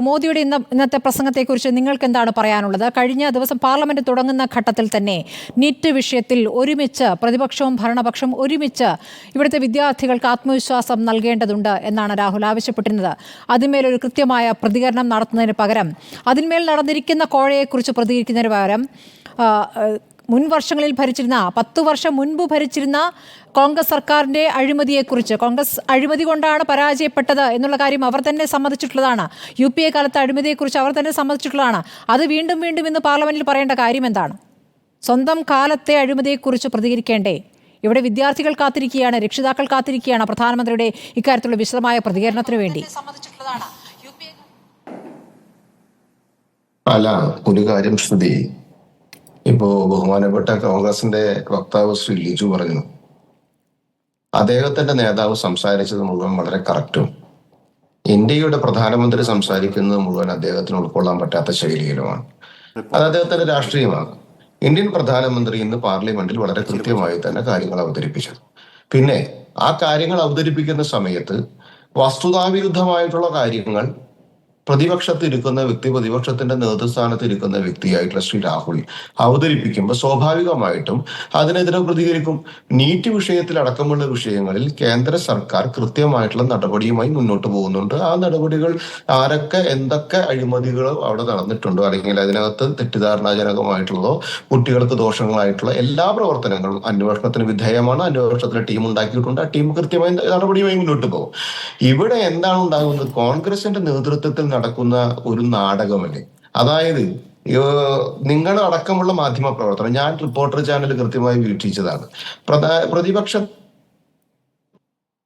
മോദിയുടെ ഇന്നത്തെ പ്രസംഗത്തെക്കുറിച്ച് നിങ്ങൾക്ക് എന്താണ് പറയാനുള്ളത്? കഴിഞ്ഞ ദിവസം പാർലമെന്റ് തുടങ്ങുന്ന ഘട്ടത്തിൽ തന്നെ നീറ്റ് വിഷയത്തിൽ ഒരുമിച്ച് പ്രതിപക്ഷവും ഭരണപക്ഷവും ഒരുമിച്ച് ഇവിടുത്തെ വിദ്യാർത്ഥികൾക്ക് ആത്മവിശ്വാസം നൽകേണ്ടതുണ്ട് എന്നാണ് രാഹുൽ ആവശ്യപ്പെട്ടിരുന്നത്. അതിന്മേലൊരു കൃത്യമായ പ്രതികരണം നടത്തുന്നതിന് പകരം അതിന്മേൽ നടന്നിരിക്കുന്ന കോഴയെക്കുറിച്ച് പ്രതികരിക്കുന്നതിന് പകരം മുൻ വർഷങ്ങളിൽ ഭരിച്ചിരുന്ന 10 വർഷം മുൻപ് ഭരിച്ചിരുന്ന കോൺഗ്രസ് സർക്കാരിൻ്റെ അഴിമതിയെക്കുറിച്ച്, കോൺഗ്രസ് അഴിമതി കൊണ്ടാണ് പരാജയപ്പെട്ടത് എന്നുള്ള കാര്യം അവർ തന്നെ സമ്മതിച്ചിട്ടുള്ളതാണ്. UPA കാലത്തെ അഴിമതിയെക്കുറിച്ച് അവർ തന്നെ സമ്മതിച്ചിട്ടുള്ളതാണ്. അത് വീണ്ടും വീണ്ടും ഇന്ന് പാർലമെന്റിൽ പറയേണ്ട കാര്യം എന്താണ്? സ്വന്തം കാലത്തെ അഴിമതിയെക്കുറിച്ച് പ്രതികരിക്കേണ്ടേ? ഇവിടെ വിദ്യാർത്ഥികൾ കാത്തിരിക്കുകയാണ്, രക്ഷിതാക്കൾ കാത്തിരിക്കുകയാണ് പ്രധാനമന്ത്രിയുടെ ഇക്കാര്യത്തിലുള്ള വിശദമായ പ്രതികരണത്തിന് വേണ്ടി. അല്ല, ഒരു കാര്യം ശ്രുതി, ഇപ്പോ ബഹുമാനപ്പെട്ട കോൺഗ്രസിന്റെ വക്താവ് ശ്രീ ലിജു പറഞ്ഞു, അദ്ദേഹത്തിന്റെ നേതാവ് സംസാരിച്ചത് മുഴുവൻ വളരെ കറക്റ്റും ഇന്ത്യയുടെ പ്രധാനമന്ത്രി സംസാരിക്കുന്നത് മുഴുവൻ അദ്ദേഹത്തിന് ഉൾക്കൊള്ളാൻ പറ്റാത്ത ശൈലിയിലുമാണ്. അത് അദ്ദേഹത്തിന്റെ രാഷ്ട്രീയമാണ്. ഇന്ത്യൻ പ്രധാനമന്ത്രി ഇന്ന് പാർലമെന്റിൽ വളരെ കൃത്യമായി തന്നെ കാര്യങ്ങൾ അവതരിപ്പിച്ചു. പിന്നെ ആ കാര്യങ്ങൾ അവതരിപ്പിക്കുന്ന സമയത്ത് വസ്തുതാവിരുദ്ധമായിട്ടുള്ള കാര്യങ്ങൾ പ്രതിപക്ഷത്തിരിക്കുന്ന വ്യക്തി, പ്രതിപക്ഷത്തിന്റെ നേതൃസ്ഥാനത്തിരിക്കുന്ന വ്യക്തിയായിട്ടുള്ള ശ്രീ രാഹുൽ അവതരിപ്പിക്കുമ്പോൾ സ്വാഭാവികമായിട്ടും അതിനെതിരെ പ്രതികരിക്കും. നീറ്റ് വിഷയത്തിൽ അടക്കമുള്ള വിഷയങ്ങളിൽ കേന്ദ്ര സർക്കാർ കൃത്യമായിട്ടുള്ള നടപടിയുമായി മുന്നോട്ട് പോകുന്നുണ്ട്. ആ നടപടികൾ ആരൊക്കെ എന്തൊക്കെ അഴിമതികൾ അവിടെ നടന്നിട്ടുണ്ടോ, അല്ലെങ്കിൽ അതിനകത്ത് തെറ്റിദ്ധാരണാജനകമായിട്ടുള്ളതോ കുട്ടികൾക്ക് ദോഷങ്ങളായിട്ടുള്ള എല്ലാ പ്രവർത്തനങ്ങളും അന്വേഷണത്തിന് വിധേയമാണ്. അന്വേഷണത്തിന് ടീം ഉണ്ടാക്കിയിട്ടുണ്ട്. ആ ടീം കൃത്യമായി നടപടിയുമായി മുന്നോട്ട് പോകും. ഇവിടെ എന്താണ് ഉണ്ടാകുന്നത്? കോൺഗ്രസിന്റെ നേതൃത്വത്തിൽ നടക്കുന്ന ഒരു നാടകമല്ലേ? അതായത് നിങ്ങൾ അടക്കമുള്ള മാധ്യമ പ്രവർത്തനം, ഞാൻ റിപ്പോർട്ടർ ചാനൽ കൃത്യമായി വീക്ഷിച്ചതാണ്. പ്രതിപക്ഷ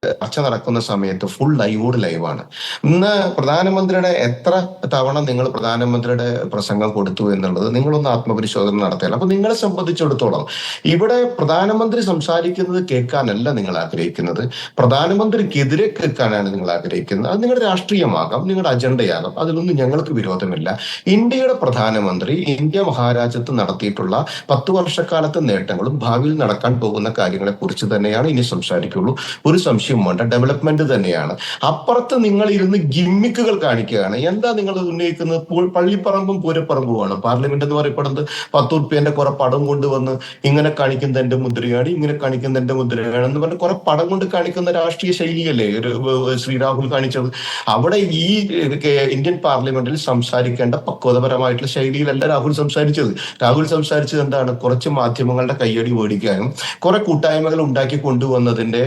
ചർച്ച നടക്കുന്ന സമയത്ത് ഫുൾ ലൈവാണ്. ഇന്ന് പ്രധാനമന്ത്രിയുടെ എത്ര തവണ നിങ്ങൾ പ്രധാനമന്ത്രിയുടെ പ്രസംഗം കൊടുത്തു എന്നുള്ളത് നിങ്ങളൊന്ന് ആത്മപരിശോധന നടത്തിയാൽ. അപ്പൊ നിങ്ങളെ സംബന്ധിച്ചിടത്തോളം ഇവിടെ പ്രധാനമന്ത്രി സംസാരിക്കുന്നത് കേൾക്കാനല്ല നിങ്ങൾ ആഗ്രഹിക്കുന്നത്, പ്രധാനമന്ത്രിക്കെതിരെ കേൾക്കാനാണ് നിങ്ങൾ ആഗ്രഹിക്കുന്നത്. അത് നിങ്ങളുടെ രാഷ്ട്രീയമാകാം, നിങ്ങളുടെ അജണ്ടയാകാം, അതിലൊന്നും ഞങ്ങൾക്ക് വിരോധമില്ല. ഇന്ത്യയുടെ പ്രധാനമന്ത്രി ഇന്ത്യ മഹാരാജ്യത്ത് നടത്തിയിട്ടുള്ള 10 വർഷക്കാലത്തെ നേട്ടങ്ങളും ഭാവിയിൽ നടക്കാൻ പോകുന്ന കാര്യങ്ങളെ കുറിച്ച് തന്നെയാണ് ഇനി സംസാരിക്കുള്ളൂ. ഒരു സംശയം വേണ്ട, ഡെവലപ്മെന്റ് തന്നെയാണ്. അപ്പുറത്ത് നിങ്ങൾ ഇരുന്ന് ഗിമ്മിക്കുകൾ കാണിക്കുകയാണ്. എന്താ നിങ്ങൾ ഉന്നയിക്കുന്നത്? പള്ളിപ്പറമ്പും പൂരപ്പറമ്പുമാണ്. പാർലമെന്റ് എന്ന് പറയപ്പെടുന്നത് 10 ഉറുപ്പ്യന്റെ കുറെ പടം കൊണ്ടുവന്ന് ഇങ്ങനെ കാണിക്കുന്ന എന്റെ മുദ്രയാണ്, ഇങ്ങനെ കാണിക്കുന്ന എന്റെ മുദ്രയാണ് എന്ന് പറഞ്ഞ് കുറെ പടം കൊണ്ട് കാണിക്കുന്ന രാഷ്ട്രീയ ശൈലിയല്ലേ ശ്രീ രാഹുൽ കാണിച്ചത്? അവിടെ ഈ ഇന്ത്യൻ പാർലമെന്റിൽ സംസാരിക്കേണ്ട പക്വതപരമായിട്ടുള്ള ശൈലിയിലല്ല രാഹുൽ സംസാരിച്ചത്. രാഹുൽ സംസാരിച്ചത് എന്താണ്? കുറച്ച് മാധ്യമങ്ങളുടെ കയ്യടി മേടിക്കാനും കുറെ കൂട്ടായ്മകൾ ഉണ്ടാക്കി കൊണ്ടുവന്നതിന്റെ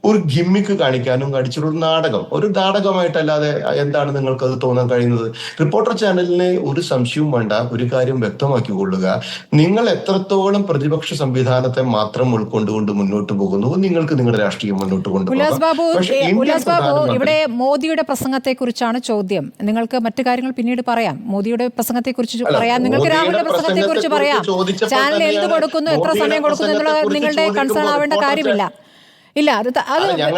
ഒരു ഗിമ്മിക്ക് കാണിക്കാനും കാണിച്ചിട്ടുള്ള നാടകം. ഒരു നാടകമായിട്ടല്ലാതെ എന്താണ് നിങ്ങൾക്ക് അത് തോന്നാൻ കഴിയുന്നത്? റിപ്പോർട്ടർ ചാനലിന് ഒരു സംശയവും വേണ്ട, ഒരു കാര്യം വ്യക്തമാക്കിക്കൊള്ളുക. നിങ്ങൾ എത്രത്തോളം പ്രതിപക്ഷ സംവിധാനത്തെ മാത്രം ഉൾക്കൊണ്ടുകൊണ്ട് മുന്നോട്ട് പോകുന്നു, നിങ്ങൾക്ക് നിങ്ങളുടെ രാഷ്ട്രീയം മുന്നോട്ട് കൊണ്ടുപോകും. ഇവിടെ മോദിയുടെ പ്രസംഗത്തെ കുറിച്ചാണ് ചോദ്യം. നിങ്ങൾക്ക് മറ്റു കാര്യങ്ങൾ പിന്നീട് പറയാം. മോദിയുടെ പ്രസംഗത്തെ കുറിച്ച് പറയാം, നിങ്ങൾക്ക് രാഹുലിന്റെ പ്രസംഗത്തെ കുറിച്ച് പറയാം. ചാനൽ എന്ത് കൊടുക്കുന്നു, എത്ര സമയം കൊടുക്കുന്നു എന്നുള്ള നിങ്ങളുടെ കൺസേൺ ആവേണ്ട കാര്യമില്ല. ഇല്ല, അത്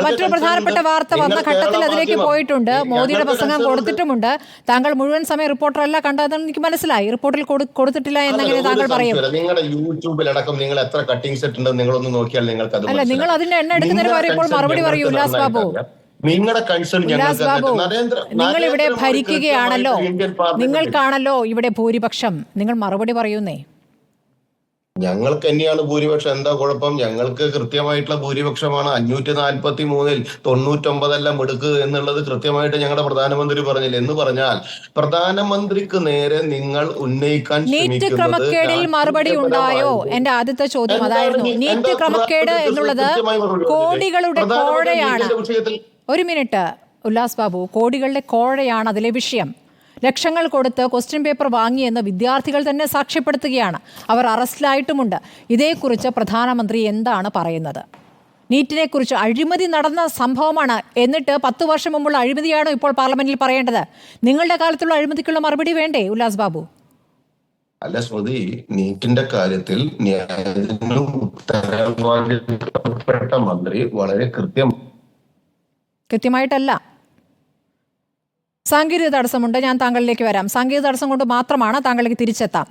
മറ്റൊരു പ്രധാനപ്പെട്ട വാർത്ത വന്ന ഘട്ടത്തിൽ അതിലേക്ക് പോയിട്ടുണ്ട്. മോദിയുടെ പ്രസംഗം കൊടുത്തിട്ടുമുണ്ട്. താങ്കൾ മുഴുവൻ സമയം റിപ്പോർട്ടറല്ല കണ്ടതെന്ന് എനിക്ക് മനസ്സിലായി. റിപ്പോർട്ടിൽ കൊടുത്തിട്ടില്ല എന്നെങ്ങനെ താങ്കൾ പറയും? നിങ്ങളുടെ യൂട്യൂബിലടക്കം നിങ്ങൾ എത്ര കട്ടിംഗ് സെറ്റ് ഉണ്ട് നിങ്ങളൊന്ന് നോക്കിയാൽ നിങ്ങൾക്ക് അല്ല, നിങ്ങൾ അതിന്റെ എണ്ണ എടുക്കുന്നതിന് പറയുമ്പോൾ മറുപടി പറയൂ ഉല്ലാസ് ബാബു. നിങ്ങളുടെ കൺസേൺ നിങ്ങൾ ഇവിടെ ഭരിക്കുകയാണല്ലോ, നിങ്ങൾക്കാണല്ലോ ഇവിടെ ഭൂരിപക്ഷം. നിങ്ങൾ മറുപടി പറയൂന്നേ. ഞങ്ങൾക്ക് തന്നെയാണ് ഭൂരിപക്ഷം. എന്താ കുഴപ്പം? ഞങ്ങൾക്ക് കൃത്യമായിട്ടുള്ള ഭൂരിപക്ഷമാണ്. 543-ൽ 99 എടുക്കുക എന്നുള്ളത് കൃത്യമായിട്ട് ഞങ്ങളുടെ പ്രധാനമന്ത്രി പറഞ്ഞില്ല. എന്ന് പറഞ്ഞാൽ പ്രധാനമന്ത്രിക്ക് നേരെ നിങ്ങൾ ഉന്നയിക്കാൻ നീറ്റ് ക്രമക്കേടിൽ മറുപടി ഉണ്ടായോ? എന്റെ ആദ്യത്തെ ചോദ്യം അതായിരുന്നു. നീറ്റ് ക്രമക്കേട് എന്നുള്ളത് കോടികളുടെ കോഴയാണ്. ഒരു മിനിറ്റ് ഉല്ലാസ് ബാബു, കോടികളുടെ കോഴയാണ് അതിലെ വിഷയം. ലക്ഷങ്ങൾ കൊടുത്ത് ക്വസ്റ്റ്യൻ പേപ്പർ വാങ്ങിയെന്ന് വിദ്യാർത്ഥികൾ തന്നെ സാക്ഷ്യപ്പെടുത്തുകയാണ്. അവർ അറസ്റ്റിലായിട്ടുമുണ്ട്. ഇതേക്കുറിച്ച് പ്രധാനമന്ത്രി എന്താണ് പറയുന്നത്? നീറ്റിനെ കുറിച്ച് അഴിമതി നടന്ന സംഭവമാണ്. എന്നിട്ട് 10 വർഷം മുമ്പുള്ള അഴിമതിയാണോ ഇപ്പോൾ പാർലമെന്റിൽ പറയേണ്ടത്? നിങ്ങളുടെ കാലത്തുള്ള അഴിമതിക്കുള്ള മറുപടി വേണ്ടേ ഉല്ലാസ് ബാബു? അല്ല സ്മൃതി, നീറ്റിന്റെ കാര്യത്തിൽ ഉത്തരവാദിത്തപ്പെട്ട മന്ത്രി വളരെ കൃത്യമായിട്ടല്ല. സാങ്കേതിക തടസ്സമുണ്ട്, ഞാൻ താങ്കളിലേക്ക് വരാം. സാങ്കേതിക തടസ്സം കൊണ്ട് മാത്രമാണ് താങ്കളിലേക്ക് തിരിച്ചെത്താം.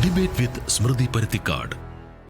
Debate with Smriti Paruthikad.